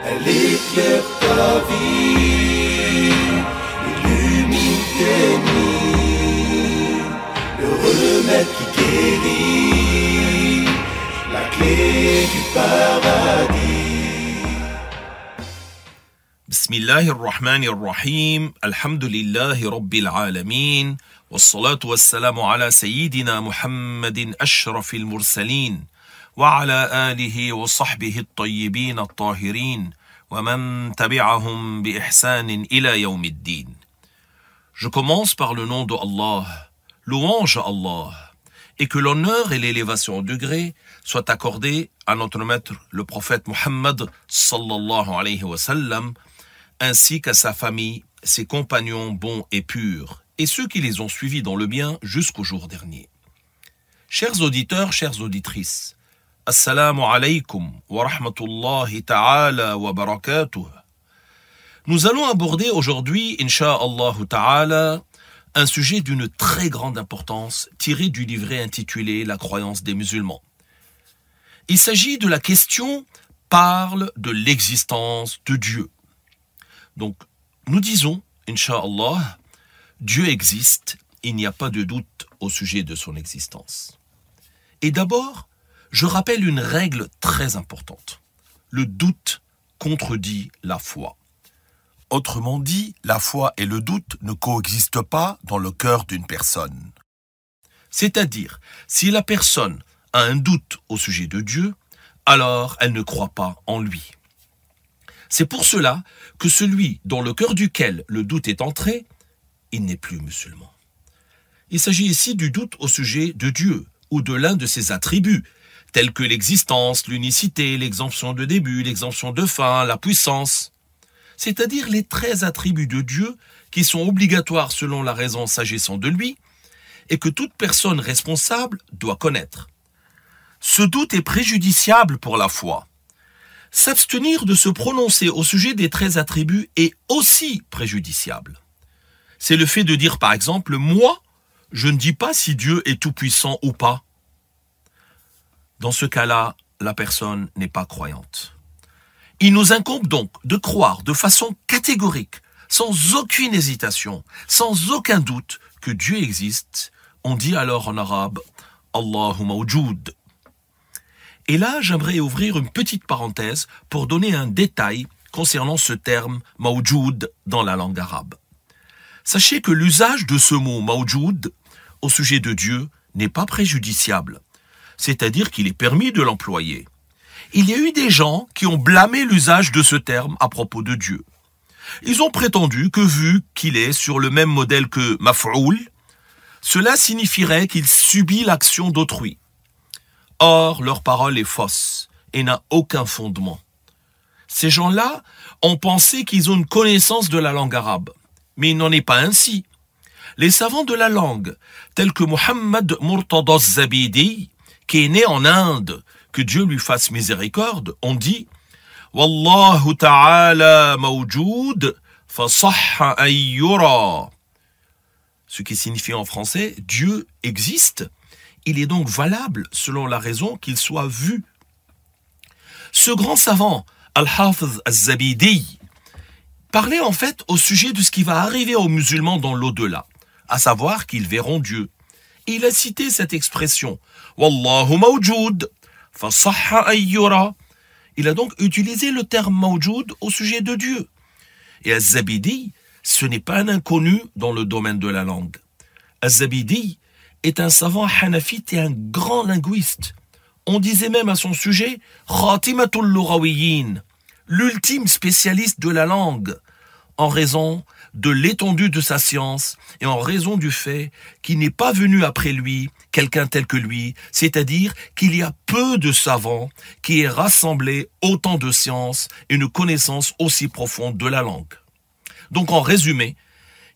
Elle éclaire ta vie, illumine tes nuits, le remède qui guérit, la clé du paradis. Bismillahirrahmanirrahim. Alhamdulillahi Rabbil Alameen. Wassalatu wassalamu ala Sayyidina Muhammadin Ashrafil Mursalin. وعلى آله وصحبه الطيبين الطاهرين ومن تبعهم بإحسان إلى يوم الدين. Je commence par le nom de Allah, louange à Allah, et que l'honneur et l'élévation au degré soient accordés à notre maître, le prophète Muhammad sallallahu alayhi wa sallam, ainsi qu'à sa famille, ses compagnons bons et purs, et ceux qui les ont suivis dans le bien jusqu'au jour dernier. Chers auditeurs, chères auditrices, Assalamu alaikum wa rahmatullahi ta'ala wa barakatuh. Nous allons aborder aujourd'hui, insha'Allah ta'ala, un sujet d'une très grande importance tiré du livret intitulé La croyance des musulmans. Il s'agit de la question parle de l'existence de Dieu. Donc, nous disons, insha'Allah, Dieu existe, il n'y a pas de doute au sujet de son existence. Et d'abord, je rappelle une règle très importante. Le doute contredit la foi. Autrement dit, la foi et le doute ne coexistent pas dans le cœur d'une personne. C'est-à-dire, si la personne a un doute au sujet de Dieu, alors elle ne croit pas en lui. C'est pour cela que celui dans le cœur duquel le doute est entré, il n'est plus musulman. Il s'agit ici du doute au sujet de Dieu ou de l'un de ses attributs, tels que l'existence, l'unicité, l'exemption de début, l'exemption de fin, la puissance, c'est-à-dire les 13 attributs de Dieu qui sont obligatoires selon la raison s'agissant de lui et que toute personne responsable doit connaître. Ce doute est préjudiciable pour la foi. S'abstenir de se prononcer au sujet des 13 attributs est aussi préjudiciable. C'est le fait de dire par exemple « moi, je ne dis pas si Dieu est tout-puissant ou pas ». Dans ce cas-là, la personne n'est pas croyante. Il nous incombe donc de croire de façon catégorique, sans aucune hésitation, sans aucun doute, que Dieu existe. On dit alors en arabe « Allahu mawjoud ». Et là, j'aimerais ouvrir une petite parenthèse pour donner un détail concernant ce terme « mawjoud » dans la langue arabe. Sachez que l'usage de ce mot « mawjoud » au sujet de Dieu n'est pas préjudiciable. C'est-à-dire qu'il est permis de l'employer. Il y a eu des gens qui ont blâmé l'usage de ce terme à propos de Dieu. Ils ont prétendu que vu qu'il est sur le même modèle que maf'oul, cela signifierait qu'il subit l'action d'autrui. Or, leur parole est fausse et n'a aucun fondement. Ces gens-là ont pensé qu'ils ont une connaissance de la langue arabe, mais il n'en est pas ainsi. Les savants de la langue, tels que Muhammad Murtada az-Zabidi, qui est né en Inde, que Dieu lui fasse miséricorde, on dit « Wallahu ta'ala mawjoud fa sahha an yura » ce qui signifie en français « Dieu existe ». Il est donc valable selon la raison qu'il soit vu. Ce grand savant, Al-Hafiz az-Zabidi, parlait en fait au sujet de ce qui va arriver aux musulmans dans l'au-delà, à savoir qu'ils verront Dieu. Et il a cité cette expression « Wallahu mawjoud, fa sahha an yura ». Il a donc utilisé le terme « mawjoud » au sujet de Dieu. Et Az-Zabidi, ce n'est pas un inconnu dans le domaine de la langue. Az-Zabidi est un savant hanafite et un grand linguiste. On disait même à son sujet « Khatimatul Lughawiyin », l'ultime spécialiste de la langue, en raison de l'étendue de sa science et en raison du fait qu'il n'est pas venu après lui quelqu'un tel que lui, c'est-à-dire qu'il y a peu de savants qui aient rassemblé autant de sciences et une connaissance aussi profonde de la langue. Donc en résumé,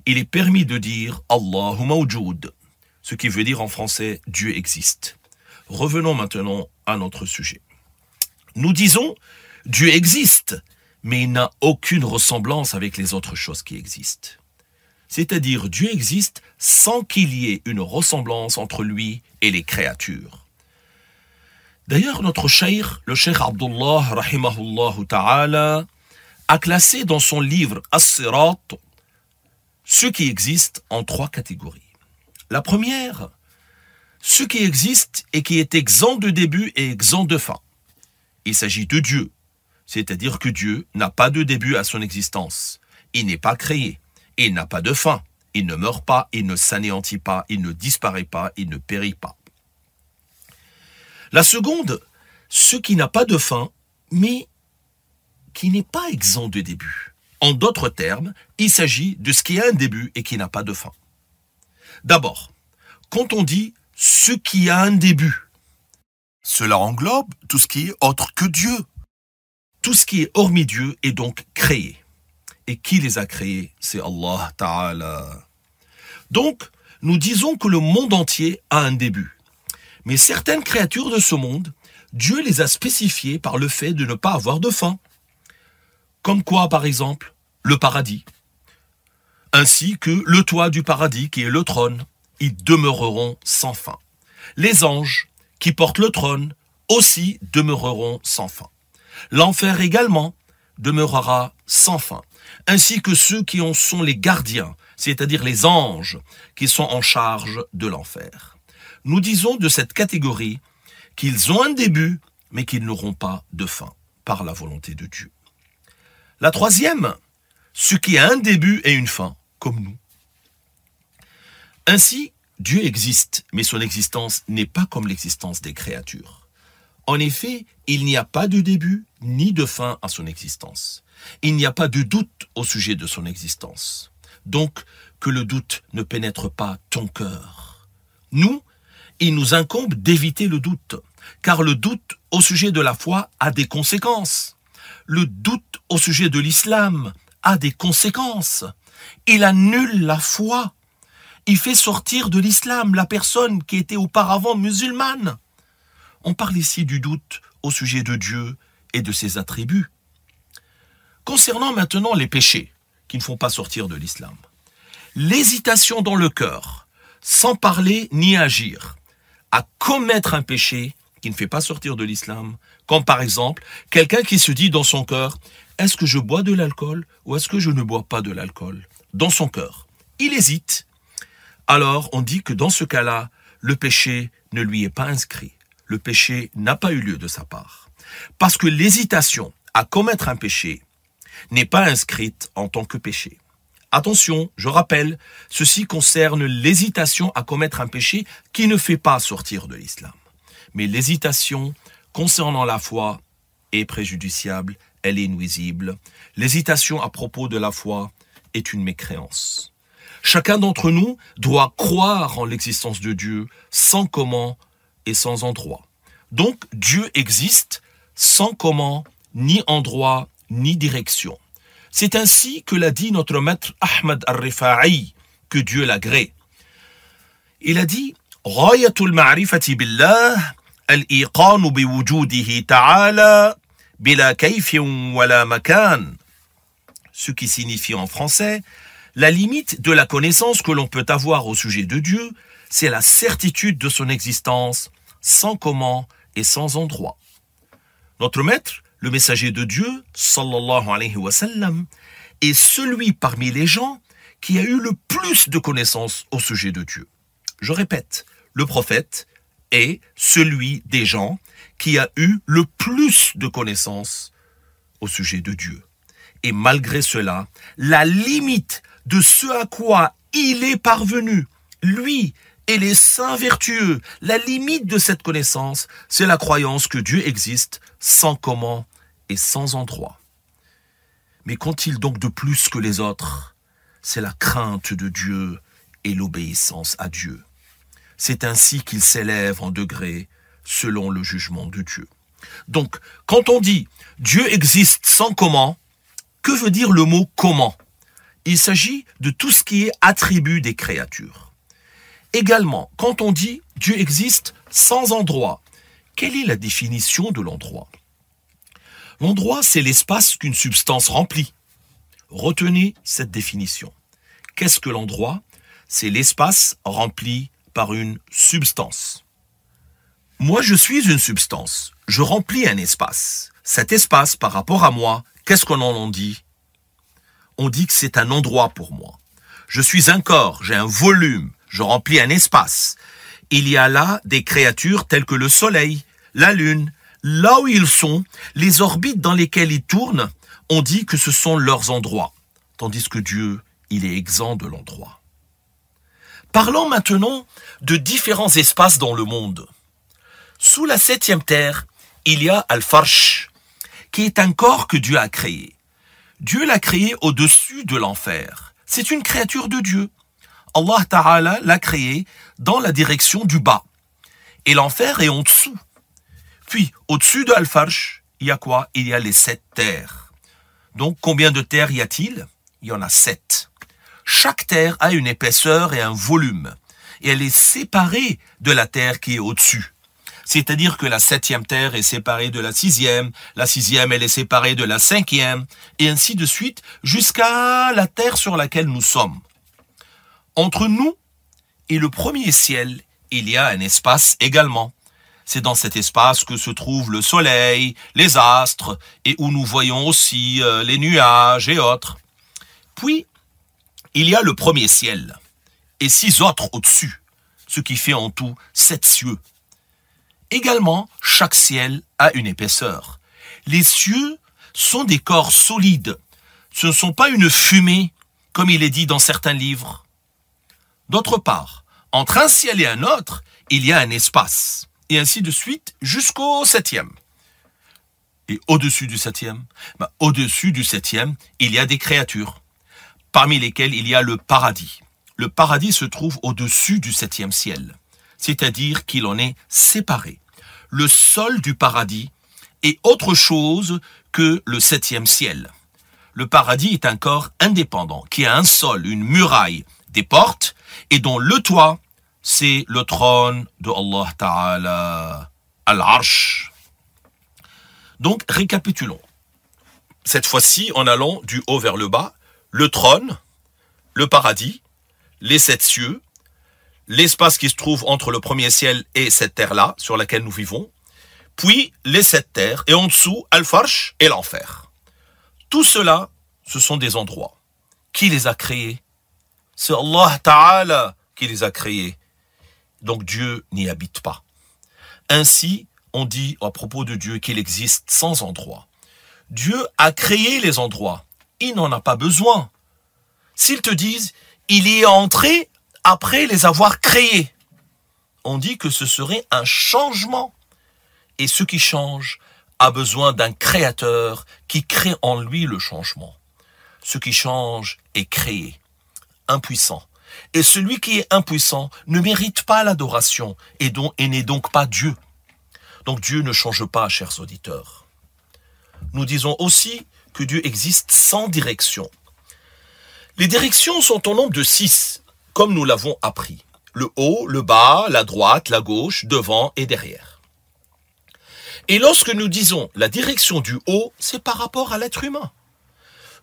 il est permis de dire Allahu mawjoud, ce qui veut dire en français Dieu existe. Revenons maintenant à notre sujet. Nous disons Dieu existe, mais il n'a aucune ressemblance avec les autres choses qui existent. C'est-à-dire Dieu existe sans qu'il y ait une ressemblance entre lui et les créatures. D'ailleurs, notre cheikh, le cheikh Abdullah, rahimahullah ta'ala, a classé dans son livre As-Sirat ce qui existe en 3 catégories. La première, ce qui existe et qui est exempt de début et exempt de fin. Il s'agit de Dieu, c'est-à-dire que Dieu n'a pas de début à son existence. Il n'est pas créé, il n'a pas de fin, il ne meurt pas, il ne s'anéantit pas, il ne disparaît pas, il ne périt pas. La seconde, ce qui n'a pas de fin, mais qui n'est pas exempt de début. En d'autres termes, il s'agit de ce qui a un début et qui n'a pas de fin. D'abord, quand on dit « ce qui a un début », cela englobe tout ce qui est autre que Dieu. Tout ce qui est hormis Dieu est donc créé. Et qui les a créés? C'est Allah Ta'ala. Donc, nous disons que le monde entier a un début. Mais certaines créatures de ce monde, Dieu les a spécifiées par le fait de ne pas avoir de fin. Comme quoi, par exemple, le paradis, ainsi que le toit du paradis qui est le trône, ils demeureront sans fin. Les anges qui portent le trône aussi demeureront sans fin. L'enfer également demeurera sans fin, ainsi que ceux qui en sont les gardiens, c'est-à-dire les anges qui sont en charge de l'enfer. Nous disons de cette catégorie qu'ils ont un début, mais qu'ils n'auront pas de fin, par la volonté de Dieu. La troisième, ce qui a un début et une fin, comme nous. Ainsi, Dieu existe, mais son existence n'est pas comme l'existence des créatures. En effet, il n'y a pas de début ni de fin à son existence. Il n'y a pas de doute au sujet de son existence. Donc, que le doute ne pénètre pas ton cœur. Nous, il nous incombe d'éviter le doute, car le doute au sujet de la foi a des conséquences. Le doute au sujet de l'islam a des conséquences. Il annule la foi. Il fait sortir de l'islam la personne qui était auparavant musulmane. On parle ici du doute au sujet de Dieu et de ses attributs. Concernant maintenant les péchés qui ne font pas sortir de l'islam, l'hésitation dans le cœur, sans parler ni agir, à commettre un péché qui ne fait pas sortir de l'islam, comme par exemple quelqu'un qui se dit dans son cœur « Est-ce que je bois de l'alcool ou est-ce que je ne bois pas de l'alcool ?» Dans son cœur, il hésite. Alors on dit que dans ce cas-là, le péché ne lui est pas inscrit. Le péché n'a pas eu lieu de sa part. Parce que l'hésitation à commettre un péché n'est pas inscrite en tant que péché. Attention, je rappelle, ceci concerne l'hésitation à commettre un péché qui ne fait pas sortir de l'islam. Mais l'hésitation concernant la foi est préjudiciable, elle est nuisible. L'hésitation à propos de la foi est une mécréance. Chacun d'entre nous doit croire en l'existence de Dieu sans comment et sans endroit. Donc Dieu existe sans comment, ni endroit, ni direction. C'est ainsi que l'a dit notre maître Ahmad al-Rifa'i, que Dieu l'agrée. Il a dit « Ghayatul ma'rifati billah, al-iqanu biwujudihi ta'ala, bila kayfin wala makan » ce qui signifie en français « La limite de la connaissance que l'on peut avoir au sujet de Dieu, c'est la certitude de son existence, sans comment et sans endroit. » Notre maître, le messager de Dieu, sallallahu alayhi wa sallam, est celui parmi les gens qui a eu le plus de connaissances au sujet de Dieu. Je répète, le prophète est celui des gens qui a eu le plus de connaissances au sujet de Dieu. Et malgré cela, la limite de ce à quoi il est parvenu, lui et les saints vertueux, la limite de cette connaissance, c'est la croyance que Dieu existe sans comment et sans endroit. Mais qu'ont-ils donc de plus que les autres? C'est la crainte de Dieu et l'obéissance à Dieu. C'est ainsi qu'ils s'élèvent en degrés selon le jugement de Dieu. Donc, quand on dit Dieu existe sans comment, que veut dire le mot comment? Il s'agit de tout ce qui est attribut des créatures. Également, quand on dit Dieu existe sans endroit, quelle est la définition de l'endroit? L'endroit, c'est l'espace qu'une substance remplit. Retenez cette définition. Qu'est-ce que l'endroit? C'est l'espace rempli par une substance. Moi, je suis une substance. Je remplis un espace. cet espace par rapport à moi, qu'est-ce qu'on en dit? On dit que c'est un endroit pour moi. Je suis un corps, j'ai un volume, je remplis un espace. Il y a là des créatures telles que le soleil, la lune. Là où ils sont, les orbites dans lesquelles ils tournent, on dit que ce sont leurs endroits. Tandis que Dieu, il est exempt de l'endroit. Parlons maintenant de différents espaces dans le monde. Sous la 7e terre, il y a Al-Farsh, qui est un corps que Dieu a créé. Dieu l'a créé au-dessus de l'enfer. C'est une créature de Dieu. Allah Ta'ala l'a créé dans la direction du bas. Et l'enfer est en dessous. Puis, au-dessus de Al-Farsh, il y a quoi? Il y a les 7 terres. Donc, combien de terres y a-t-il? Il y en a 7. Chaque terre a une épaisseur et un volume. Et elle est séparée de la terre qui est au-dessus. C'est-à-dire que la 7e terre est séparée de la 6e, la 6e elle est séparée de la 5e, et ainsi de suite, jusqu'à la terre sur laquelle nous sommes. Entre nous et le premier ciel, il y a un espace également. C'est dans cet espace que se trouve le soleil, les astres, et où nous voyons aussi les nuages et autres. Puis, il y a le premier ciel, et 6 autres au-dessus, ce qui fait en tout 7 cieux. Également, chaque ciel a une épaisseur. Les cieux sont des corps solides. Ce ne sont pas une fumée, comme il est dit dans certains livres. D'autre part, entre un ciel et un autre, il y a un espace. Et ainsi de suite, jusqu'au 7e. Et au-dessus du 7e, au-dessus du 7e, il y a des créatures, parmi lesquelles il y a le paradis. Le paradis se trouve au-dessus du 7e ciel, c'est-à-dire qu'il en est séparé. Le sol du paradis est autre chose que le 7e ciel. Le paradis est un corps indépendant, qui a un sol, une muraille, des portes, et dont le toit, c'est le trône de Allah Ta'ala, Al-Arsh. Donc, récapitulons. Cette fois-ci, en allant du haut vers le bas, le trône, le paradis, les 7 cieux, l'espace qui se trouve entre le premier ciel et cette terre-là, sur laquelle nous vivons, puis les 7 terres, et en dessous, Al-Farsh et l'enfer. Tout cela, ce sont des endroits. Qui les a créés? C'est Allah Ta'ala qui les a créés. Donc Dieu n'y habite pas. Ainsi, on dit à propos de Dieu qu'il existe sans endroit. Dieu a créé les endroits. Il n'en a pas besoin. S'ils te disent, il y est entré après les avoir créés, on dit que ce serait un changement. Et ce qui change a besoin d'un créateur qui crée en lui le changement. Ce qui change est créé, impuissant. Et celui qui est impuissant ne mérite pas l'adoration et n'est donc pas Dieu. Donc Dieu ne change pas, chers auditeurs. Nous disons aussi que Dieu existe sans direction. Les directions sont au nombre de 6, comme nous l'avons appris. Le haut, le bas, la droite, la gauche, devant et derrière. Et lorsque nous disons la direction du haut, c'est par rapport à l'être humain.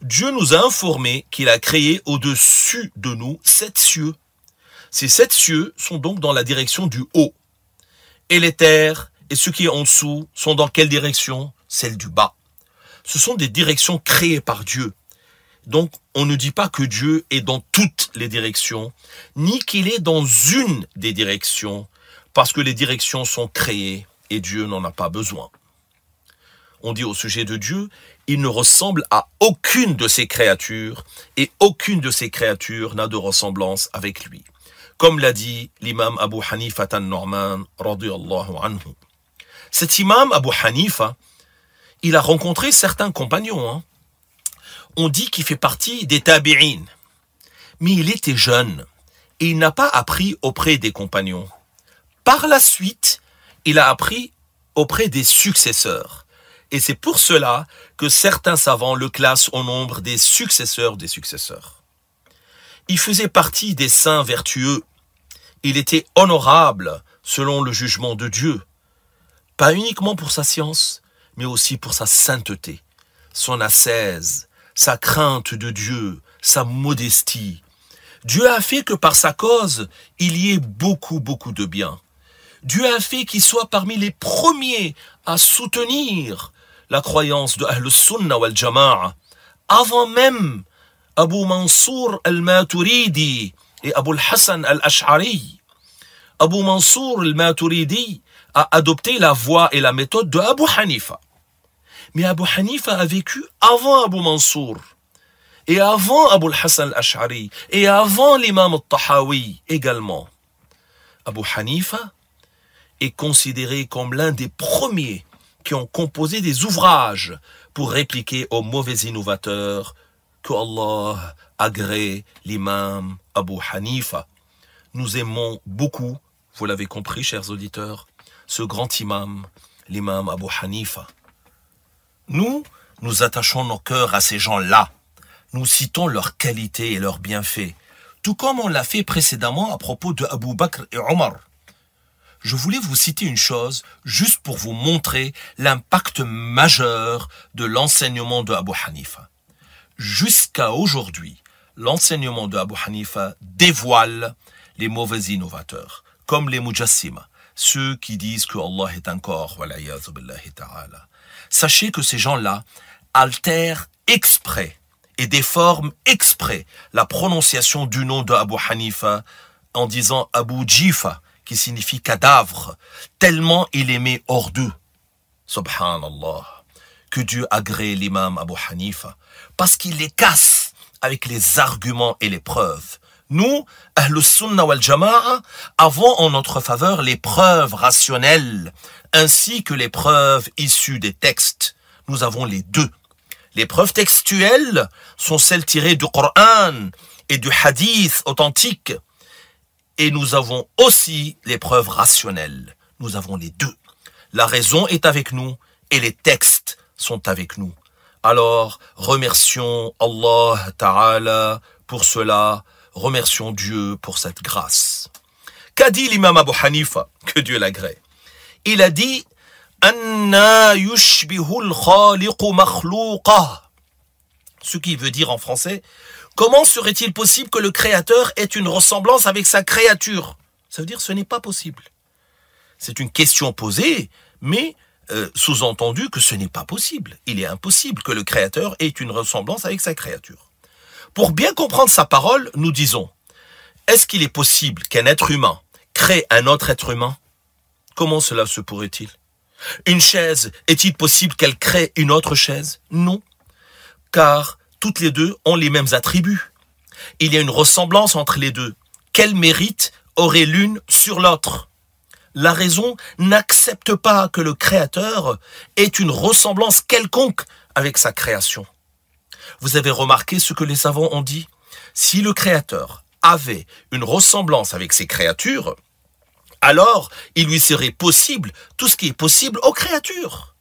Dieu nous a informé qu'il a créé au-dessus de nous 7 cieux. Ces 7 cieux sont donc dans la direction du haut. Et les terres et ce qui est en dessous sont dans quelle direction? Celle du bas. Ce sont des directions créées par Dieu. Donc, on ne dit pas que Dieu est dans toutes les directions, ni qu'il est dans une des directions, parce que les directions sont créées et Dieu n'en a pas besoin. On dit au sujet de Dieu, il ne ressemble à aucune de ses créatures, et aucune de ses créatures n'a de ressemblance avec lui. Comme l'a dit l'imam Abu Hanifa an-Nu'man, radiyallahu anhu. Cet imam Abu Hanifa, il a rencontré certains compagnons. On dit qu'il fait partie des tabi'in. Mais il était jeune, et il n'a pas appris auprès des compagnons. Par la suite, il a appris auprès des successeurs. Et c'est pour cela que certains savants le classent au nombre des successeurs des successeurs. Il faisait partie des saints vertueux. Il était honorable selon le jugement de Dieu. Pas uniquement pour sa science, mais aussi pour sa sainteté, son ascèse, sa crainte de Dieu, sa modestie. Dieu a fait que par sa cause, il y ait beaucoup de bien. Dieu a fait qu'il soit parmi les premiers à soutenir la croyance de Ahl Sunnah wal Jama'a, avant même Abu Mansour al-Maturidi et Abu al-Hassan al-Ash'ari. Abu Mansour al-Maturidi a adopté la voie et la méthode de Abu Hanifa. Mais Abu Hanifa a vécu avant Abu Mansour, et avant Abu al-Hassan al-Ash'ari, et avant l'imam al-Tahawi également. Abu Hanifa est considéré comme l'un des premiers qui ont composé des ouvrages pour répliquer aux mauvais innovateurs que Allah agrée l'imam Abu Hanifa. Nous aimons beaucoup, vous l'avez compris chers auditeurs, ce grand imam, l'imam Abu Hanifa. Nous attachons nos cœurs à ces gens-là. Nous citons leurs qualités et leurs bienfaits, tout comme on l'a fait précédemment à propos de Abu Bakr et Omar. Je voulais vous citer une chose, juste pour vous montrer l'impact majeur de l'enseignement de Abu Hanifa. Jusqu'à aujourd'hui, l'enseignement de Abu Hanifa dévoile les mauvais innovateurs, comme les mujassima, ceux qui disent que Allah est un corps, wala'iyadhu billahi ta'ala. Sachez que ces gens-là altèrent exprès et déforment exprès la prononciation du nom de Abu Hanifa en disant Abu Jifa, qui signifie cadavre, tellement il aimait hors d'eux. Subhanallah. Que Dieu agrée l'imam Abu Hanifa, parce qu'il les casse avec les arguments et les preuves. Nous, Ahl Sunnah wal Jama'a, avons en notre faveur les preuves rationnelles, ainsi que les preuves issues des textes. Nous avons les deux. Les preuves textuelles sont celles tirées du Coran et du hadith authentique. Et nous avons aussi les preuves rationnelles. Nous avons les deux. La raison est avec nous et les textes sont avec nous. Alors, remercions Allah Ta'ala pour cela. Remercions Dieu pour cette grâce. Qu'a dit l'imam Abu Hanifa, que Dieu l'agrée? Il a dit Anna yushbihul khaliqu makhluqa. Ce qui veut dire en français, comment serait-il possible que le Créateur ait une ressemblance avec sa créature? Ça veut dire ce n'est pas possible. C'est une question posée, mais sous-entendu que ce n'est pas possible. Il est impossible que le Créateur ait une ressemblance avec sa créature. Pour bien comprendre sa parole, nous disons, est-ce qu'il est possible qu'un être humain crée un autre être humain? Comment cela se pourrait-il? Une chaise, est-il possible qu'elle crée une autre chaise? Non, car toutes les deux ont les mêmes attributs. Il y a une ressemblance entre les deux. Quel mérite aurait l'une sur l'autre? La raison n'accepte pas que le Créateur ait une ressemblance quelconque avec sa création. Vous avez remarqué ce que les savants ont dit? Si le Créateur avait une ressemblance avec ses créatures, alors il lui serait possible tout ce qui est possible aux créatures.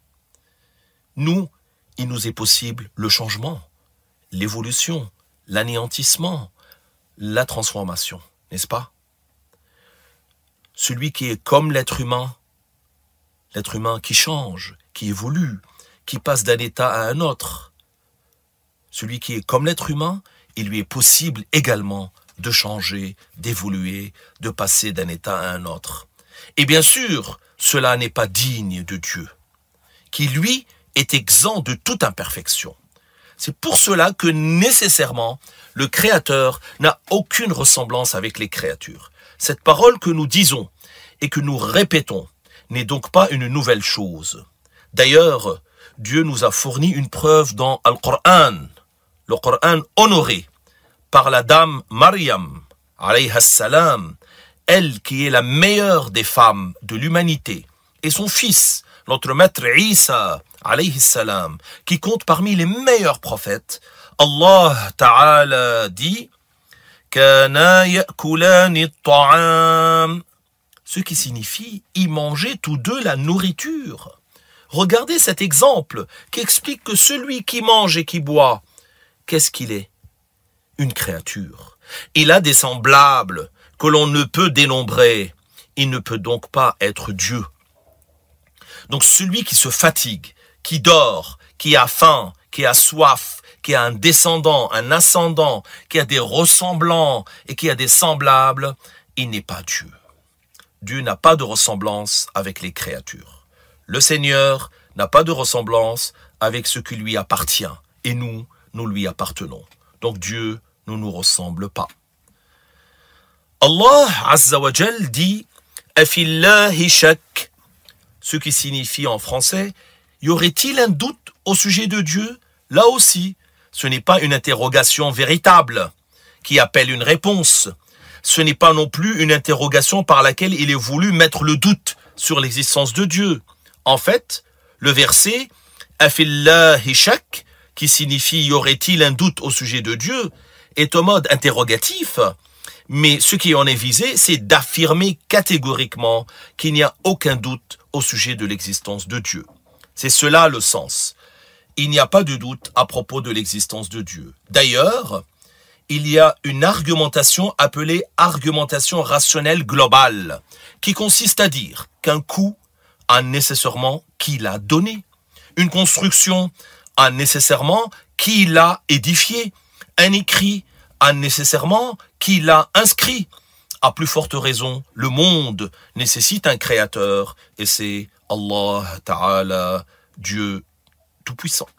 Nous, il nous est possible le changement, l'évolution, l'anéantissement, la transformation, n'est-ce pas? Celui qui est comme l'être humain qui change, qui évolue, qui passe d'un état à un autre. Celui qui est comme l'être humain, il lui est possible également de changer, d'évoluer, de passer d'un état à un autre. Et bien sûr, cela n'est pas digne de Dieu, qui lui est exempt de toute imperfection. C'est pour cela que nécessairement, le Créateur n'a aucune ressemblance avec les créatures. Cette parole que nous disons et que nous répétons n'est donc pas une nouvelle chose. D'ailleurs, Dieu nous a fourni une preuve dans Al-Qur'an, le Qur'an honoré par la dame Maryam, alayha salam, elle qui est la meilleure des femmes de l'humanité, et son fils, notre maître Isa, alayhi salam, qui compte parmi les meilleurs prophètes. Allah Ta'ala dit Kana ya'kulani at-ta'am, ce qui signifie y manger tous deux la nourriture. Regardez cet exemple qui explique que celui qui mange et qui boit, qu'est-ce qu'il est? Une créature. Il a des semblables que l'on ne peut dénombrer. Il ne peut donc pas être Dieu. Donc celui qui se fatigue, qui dort, qui a faim, qui a soif, qui a un descendant, un ascendant, qui a des ressemblants et qui a des semblables, il n'est pas Dieu. Dieu n'a pas de ressemblance avec les créatures. Le Seigneur n'a pas de ressemblance avec ce qui lui appartient. Et nous, nous lui appartenons. Donc Dieu ne nous ressemble pas. Allah Azza wa Jal dit « Afillahi shak » ce qui signifie en français « Y aurait-il un doute au sujet de Dieu ?» Là aussi, ce n'est pas une interrogation véritable qui appelle une réponse. Ce n'est pas non plus une interrogation par laquelle il est voulu mettre le doute sur l'existence de Dieu. En fait, le verset « Afillahi shak » qui signifie « Y aurait-il un doute au sujet de Dieu » est au mode interrogatif, mais ce qui en est visé, c'est d'affirmer catégoriquement qu'il n'y a aucun doute au sujet de l'existence de Dieu. C'est cela le sens. Il n'y a pas de doute à propos de l'existence de Dieu. D'ailleurs, il y a une argumentation appelée argumentation rationnelle globale, qui consiste à dire qu'un coup a nécessairement qui l'a donné, une construction a nécessairement qui l'a édifié, un écrit a nécessairement qui l'a inscrit. À plus forte raison, le monde nécessite un créateur, et c'est Allah Ta'ala, Dieu Tout-Puissant.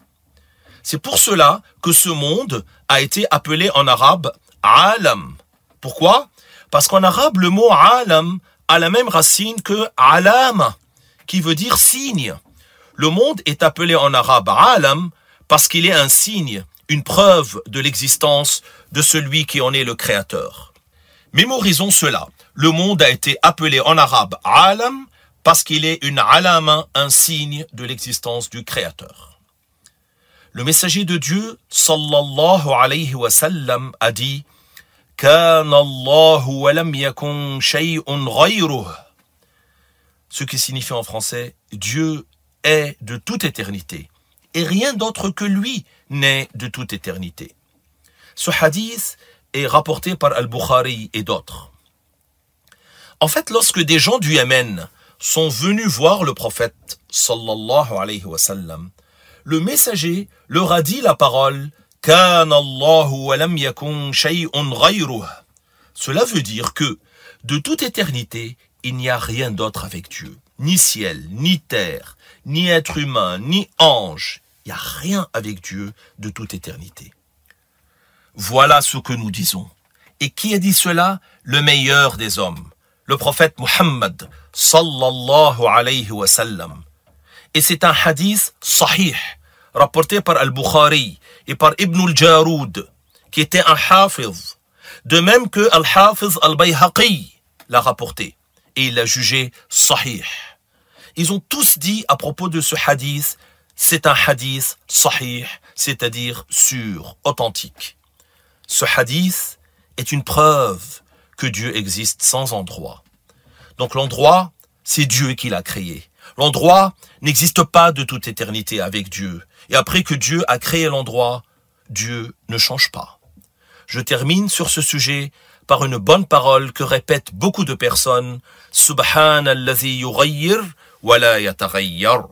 C'est pour cela que ce monde a été appelé en arabe « alam ». Pourquoi? Parce qu'en arabe, le mot « alam » a la même racine que « alama », qui veut dire « signe ». Le monde est appelé en arabe « alam » parce qu'il est un signe, une preuve de l'existence de celui qui en est le créateur. Mémorisons cela. Le monde a été appelé en arabe « alam » parce qu'il est une alama, un signe de l'existence du créateur. Le messager de Dieu, sallallahu alayhi wa sallam, a dit « Kana Allahu wa lam yakun shay'un ghayruh » ce qui signifie en français « Dieu est de toute éternité » et rien d'autre que lui n'est de toute éternité. Ce hadith est rapporté par Al-Bukhari et d'autres. En fait, lorsque des gens du Yémen sont venus voir le prophète, sallallahu alayhi wa sallam, le messager leur a dit la parole « Kana Allahu wa lam yakun shay'un ghayruh » Cela veut dire que, de toute éternité, il n'y a rien d'autre avec Dieu. Ni ciel, ni terre, ni être humain, ni ange. Il n'y a rien avec Dieu de toute éternité. Voilà ce que nous disons. Et qui a dit cela? Le meilleur des hommes, le prophète Muhammad, sallallahu alayhi wa sallam. Et c'est un hadith sahih, rapporté par Al-Bukhari et par Ibn al-Jaroud, qui était un hafiz, de même que Al-Hafiz Al-Bayhaqi l'a rapporté, et il l'a jugé sahih. Ils ont tous dit à propos de ce hadith, c'est un hadith sahih, c'est-à-dire sûr, authentique. Ce hadith est une preuve que Dieu existe sans endroit. Donc l'endroit, c'est Dieu qui l'a créé. L'endroit n'existe pas de toute éternité avec Dieu. Et après que Dieu a créé l'endroit, Dieu ne change pas. Je termine sur ce sujet par une bonne parole que répètent beaucoup de personnes, « Subhanallazi yughayyir wa la yataghayyar »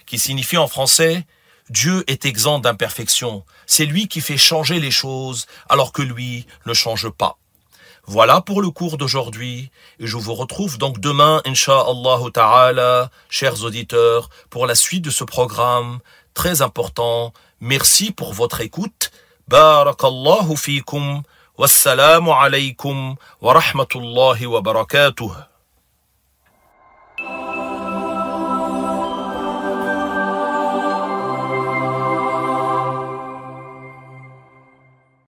qui signifie en français « Dieu est exempt d'imperfection, c'est lui qui fait changer les choses alors que lui ne change pas ». Voilà pour le cours d'aujourd'hui, et je vous retrouve donc demain, Inch'Allah Ta'ala, chers auditeurs, pour la suite de ce programme très important. Merci pour votre écoute. Barakallahu fikum, wassalamu alaykum wa rahmatullahi wa barakatuh.